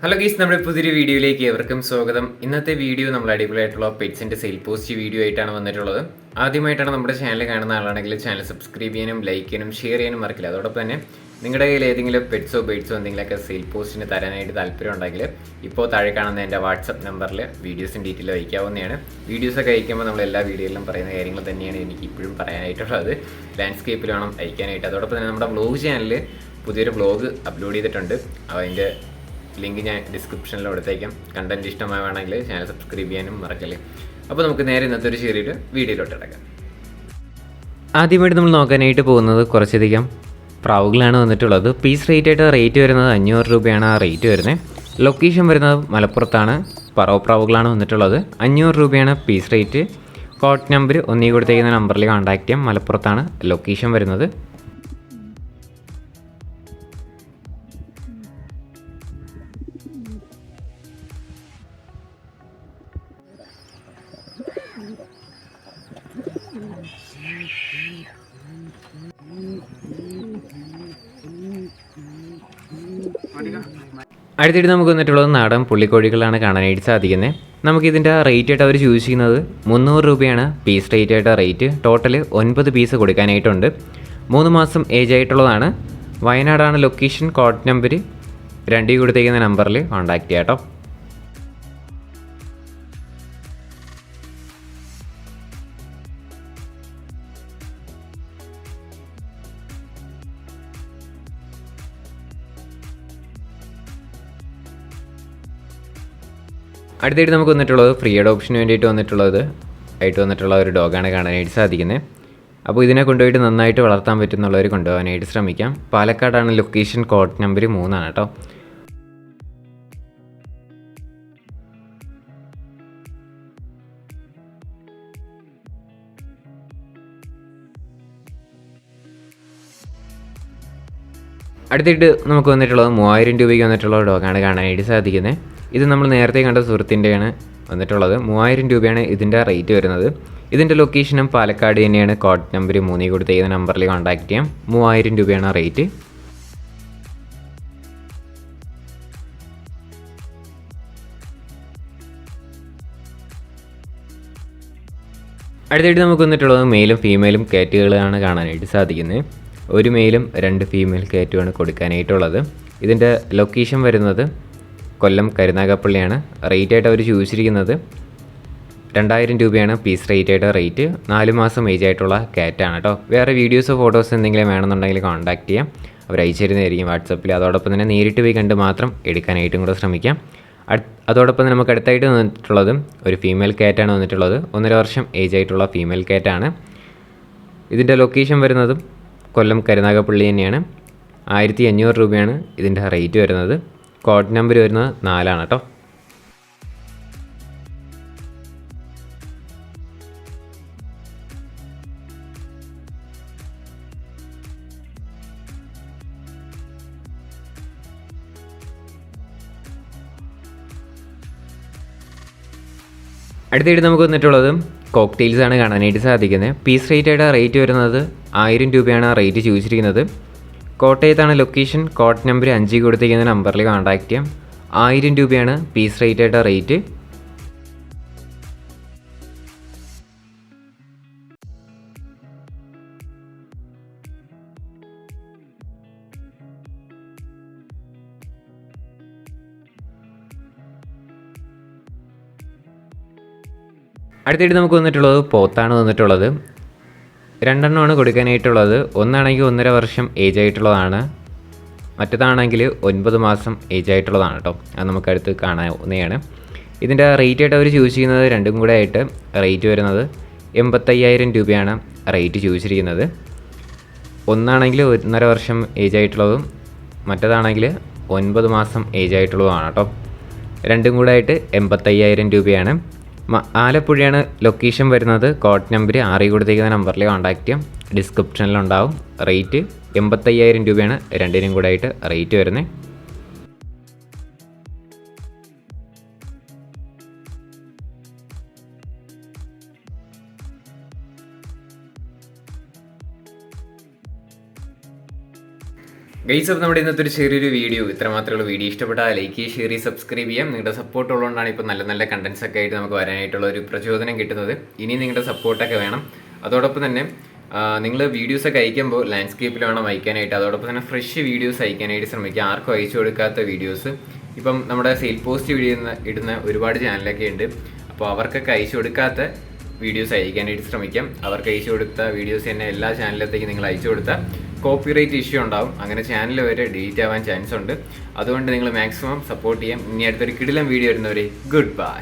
Hello ഗീസ്, നമ്മുടെ പുതിയൊരു വീഡിയോയിലേക്ക് ഏവർക്കും സ്വാഗതം. ഇന്നത്തെ വീഡിയോ നമ്മൾ അടിപൊളിയായിട്ടുള്ള പെറ്റ്സിൻ്റെ സെയിൽ പോസ്റ്റ് വീഡിയോ ആയിട്ടാണ് വന്നിട്ടുള്ളത്. ആദ്യമായിട്ടാണ് നമ്മുടെ ചാനൽ കാണുന്ന ആളാണെങ്കിൽ ചാനൽ സബ്സ്ക്രൈബ് ചെയ്യാനും ലൈക്ക് ചെയ്യാനും ഷെയർ ചെയ്യാനും മറക്കില്ല. അതോടൊപ്പം തന്നെ നിങ്ങളുടെ കയ്യിൽ ഏതെങ്കിലും പെറ്റ്സോ ബേഡ്സോ എന്തെങ്കിലുമൊക്കെ സെയിൽ പോസ്റ്റിന് തരാനായിട്ട് താല്പര്യം ഉണ്ടെങ്കിൽ ഇപ്പോൾ താഴെ കാണുന്ന എൻ്റെ വാട്സപ്പ് നമ്പറിൽ വീഡിയോസും ഡീറ്റെയിൽ അയക്കാവുന്നതാണ്. വീഡിയോസൊക്കെ അയക്കുമ്പോൾ നമ്മൾ എല്ലാ വീഡിയോയിലും പറയുന്ന കാര്യങ്ങൾ തന്നെയാണ് എനിക്ക് ഇപ്പോഴും പറയാനായിട്ടുള്ളത്. ലാൻഡ്സ്കേപ്പിൽ വേണം അയക്കാനായിട്ട്. അതോടൊപ്പം തന്നെ നമ്മുടെ വ്ലോഗ് ചാനലിൽ പുതിയൊരു വ്ലോഗ് അപ്ലോഡ് ചെയ്തിട്ടുണ്ട്. അതിൻ്റെ ലിങ്ക് ഞാൻ ഡിസ്ക്രിപ്ഷനിൽ കൊടുത്തേക്കാം. കണ്ടന്റ് ഇഷ്ടമാവുകയാണെങ്കിൽ ചാനൽ സബ്സ്ക്രൈബ് ചെയ്യാനും മറക്കല്ലേ. അപ്പോൾ നമുക്ക് നേരെ ഇന്നത്തെ ഒരു ചെറിയൊരു വീഡിയോയിലോട്ട് ഇടക്കാം. ആദ്യമായിട്ട് നമ്മൾ നോക്കാനായിട്ട് പോകുന്നത് കുറച്ചധികം പ്രാവുകളാണ് വന്നിട്ടുള്ളത്. പീസ് റേറ്റ് വരുന്നത് 500 രൂപയാണ് ആ റേറ്റ് വരുന്നത്. ലൊക്കേഷൻ വരുന്നത് മലപ്പുറത്താണ്. പറവ പ്രാവുകളാണ് വന്നിട്ടുള്ളത്. 500 രൂപയാണ് പീസ് റേറ്റ്. കോഡ് നമ്പർ ഒന്നീ കൊടുത്തേക്കുന്ന നമ്പറിൽ കോൺടാക്ട് ചെയ്യാം. മലപ്പുറത്താണ് ലൊക്കേഷൻ വരുന്നത്. അടുത്തിട്ട് നമുക്ക് വന്നിട്ടുള്ളത് നാടൻ പുള്ളിക്കോഴികളാണ് കാണാനായിട്ട് സാധിക്കുന്നത്. നമുക്കിതിൻ്റെ റേറ്റ് ആയിട്ട് അവർ ചൂസ് ചെയ്യുന്നത് 300 രൂപയാണ് പീസ് റേറ്റ് ആയിട്ട് റേറ്റ്. ടോട്ടൽ 9 പീസ് കൊടുക്കാനായിട്ടുണ്ട്. 3 മാസം ഏജ് ആയിട്ടുള്ളതാണ്. വയനാടാണ് ലൊക്കേഷൻ. കോഡ് നമ്പർ 2 കൊടുത്തേക്കുന്ന നമ്പറിൽ കോൺടാക്ട് ചെയ്യാം കേട്ടോ. അടുത്തായിട്ട് നമുക്ക് വന്നിട്ടുള്ളത് ഫ്രീ അഡോപ്ഷന് വേണ്ടിയിട്ട് വന്നിട്ടുള്ള ഒരു ഡോഗാണ് കാണാനായിട്ട് സാധിക്കുന്നത്. അപ്പോൾ ഇതിനെ കൊണ്ടുപോയിട്ട് നന്നായിട്ട് വളർത്താൻ പറ്റുന്നുള്ളവർ കൊണ്ടുപോകാനായിട്ട് ശ്രമിക്കാം. പാലക്കാടാണ് ലൊക്കേഷൻ. കോഡ് നമ്പർ 3 കേട്ടോ. അടുത്തിട്ട് നമുക്ക് വന്നിട്ടുള്ളത് 3000 രൂപയ്ക്ക് വന്നിട്ടുള്ള ഡോഗാണ് കാണാനായിട്ട് സാധിക്കുന്നത്. ഇത് നമ്മൾ നേരത്തെ കണ്ട സുഹൃത്തിൻ്റെയാണ് വന്നിട്ടുള്ളത്. 3000 രൂപയാണ് ഇതിൻ്റെ റേറ്റ് വരുന്നത്. ഇതിൻ്റെ ലൊക്കേഷനും പാലക്കാട് തന്നെയാണ്. കോഡ് നമ്പർ 3 കൊടുത്തേക്കുന്ന നമ്പറിൽ കോൺടാക്ട് ചെയ്യാം. 3000 രൂപയാണ് റേറ്റ്. അടുത്തായിട്ട് നമുക്ക് വന്നിട്ടുള്ളത് മെയിലും ഫീമെയിലും കാറ്റുകളാണ് കാണാനായിട്ട് സാധിക്കുന്നത്. ഒരു മെയിലും 2 ഫീമെയിൽ കാറ്റുമാണ് കൊടുക്കാനായിട്ടുള്ളത്. ഇതിൻ്റെ ലൊക്കേഷൻ വരുന്നത് കൊല്ലം കരുനാഗപ്പള്ളിയാണ്. റേറ്റ് ആയിട്ട് അവർ ചോദിച്ചിരിക്കുന്നത് 2000 രൂപയാണ് പീസ് റേറ്റ് ആയിട്ട് റേറ്റ്. 4 മാസം ഏജ് ആയിട്ടുള്ള കാറ്റാണ് കേട്ടോ. വേറെ വീഡിയോസോ ഫോട്ടോസോ എന്തെങ്കിലും വേണമെന്നുണ്ടെങ്കിൽ കോൺടാക്ട് ചെയ്യാം. അവർ അയച്ചു തരുന്നതായിരിക്കും വാട്സപ്പിൽ. അതോടൊപ്പം തന്നെ നേരിട്ട് പോയി കണ്ട് മാത്രം എടുക്കാനായിട്ടും കൂടെ ശ്രമിക്കാം. അതോടൊപ്പം തന്നെ നമുക്ക് അടുത്തായിട്ട് വന്നിട്ടുള്ളത് ഒരു ഫീമെയിൽ കാറ്റാണ് വന്നിട്ടുള്ളത്. 1.5 വർഷം ഏജ് ആയിട്ടുള്ള ഫീമെയിൽ കാറ്റാണ്. ഇതിൻ്റെ ലൊക്കേഷൻ വരുന്നതും കൊല്ലം കരുനാഗപ്പള്ളി തന്നെയാണ്. 1500 രൂപയാണ് ഇതിൻ്റെ റേറ്റ് വരുന്നത്. കോഡ് നമ്പർ വരുന്നത് 4 കേട്ടോ. അടുത്തായിട്ട് നമുക്ക് വന്നിട്ടുള്ളത് കോക്ടെയിൽസ് ആണ് കാണാനായിട്ട് സാധിക്കുന്നത്. പീസ് റേറ്റ് ആയിട്ട് റേറ്റ് വരുന്നത് 1000 രൂപയാണ് റേറ്റ് ചോദിച്ചിരിക്കുന്നത്. കോട്ടയത്താണ് ലൊക്കേഷൻ. കോഡ് നമ്പർ 5 കൊടുത്തിരിക്കുന്ന നമ്പറിൽ കോൺടാക്ട് ചെയ്യാം. 1000 രൂപയാണ് പീസ് റേറ്റ് ആയിട്ട് റേറ്റ്. അടുത്തായിട്ട് നമുക്ക് വന്നിട്ടുള്ളത് പോത്താണ് വന്നിട്ടുള്ളത്. 2 എണ്ണമാണ് കൊടുക്കാനായിട്ടുള്ളത്. ഒന്നാണെങ്കിൽ 1.5 വർഷം ഏജ് ആയിട്ടുള്ളതാണ്. മറ്റേതാണെങ്കിൽ 9 മാസം ഏജ് ആയിട്ടുള്ളതാണ് കേട്ടോ. അത് നമുക്ക് അടുത്ത് കാണാവുന്നതാണ്. ഇതിൻ്റെ റേറ്റ് ആയിട്ട് അവർ ചൂസ് ചെയ്യുന്നത് രണ്ടും കൂടെ ആയിട്ട് റേറ്റ് വരുന്നത് 85,000 രൂപയാണ് റേറ്റ് ചോദിച്ചിരിക്കുന്നത്. ഒന്നാണെങ്കിൽ 1.5 വർഷം ഏജ് ആയിട്ടുള്ളതും മറ്റേതാണെങ്കിൽ 9 മാസം ഏജ് ആയിട്ടുള്ളതുമാണ് കേട്ടോ. രണ്ടും കൂടെ ആയിട്ട് 85,000 രൂപയാണ്. ആലപ്പുഴയാണ് ലൊക്കേഷൻ വരുന്നത്. കോഡ് നമ്പർ 6 കൊടുത്തേക്കുന്ന നമ്പറിൽ കോൺടാക്ട് ചെയ്യാം. ഡിസ്ക്രിപ്ഷനിലുണ്ടാവും. റേറ്റ് 85,000 രൂപയാണ് രണ്ടിനും കൂടെ ആയിട്ട് റേറ്റ് വരുന്നത്. ഗൈസ്, അപ്പോൾ നമ്മുടെ ഇന്നത്തെ ഒരു ചെറിയൊരു വീഡിയോ ഇത്ര മാത്രമേ ഉള്ളൂ. വീഡിയോ ഇഷ്ടപ്പെട്ടാൽ ലൈക്ക് ചെയ്യുക, ഷെയർ ചെയ്യുക, സബ്സ്ക്രൈബ് ചെയ്യാം. നിങ്ങളുടെ സപ്പോർട്ട് ഉള്ളതുകൊണ്ടാണ് ഇപ്പോൾ നല്ല നല്ല കണ്ടന്റ്സ് ഒക്കെ ആയിട്ട് നമുക്ക് വരാനായിട്ടുള്ള ഒരു പ്രചോദനം കിട്ടുന്നത്. ഇനി നിങ്ങളുടെ സപ്പോർട്ടൊക്കെ വേണം. അതോടൊപ്പം തന്നെ നിങ്ങൾ വീഡിയോസൊക്കെ അയക്കുമ്പോൾ ലാൻഡ്സ്കേപ്പിൽ വേണം അയക്കാനായിട്ട്. അതോടൊപ്പം തന്നെ ഫ്രഷ് വീഡിയോസ് അയക്കാനായിട്ട് ശ്രമിക്കുക. ആർക്കും അയച്ചു കൊടുക്കാത്ത വീഡിയോസ് ഇപ്പം നമ്മുടെ സെയിൽ പോസ്റ്റ് വീഡിയോ ഇടുന്ന ഒരുപാട് ചാനലൊക്കെ ഉണ്ട്. അപ്പോൾ അവർക്കൊക്കെ അയച്ചു കൊടുക്കാത്ത വീഡിയോസ് അയക്കാനായിട്ട് ശ്രമിക്കാം. അവർക്ക് അയച്ചു കൊടുത്ത വീഡിയോസ് തന്നെ എല്ലാ ചാനലിലത്തേക്ക് നിങ്ങൾ അയച്ചു കൊടുത്താൽ കോപ്പിറൈറ്റ് ഇഷ്യൂ ഉണ്ടാവും. അങ്ങനെ ചാനൽ വരെ ഡിലീറ്റ് ആവാൻ ചാൻസ് ഉണ്ട്. അതുകൊണ്ട് നിങ്ങൾ മാക്സിമം സപ്പോർട്ട് ചെയ്യാം. ഇനി അടുത്തൊരു കിടിലം വീഡിയോ വരുന്നവരെ ഗുഡ് ബൈ.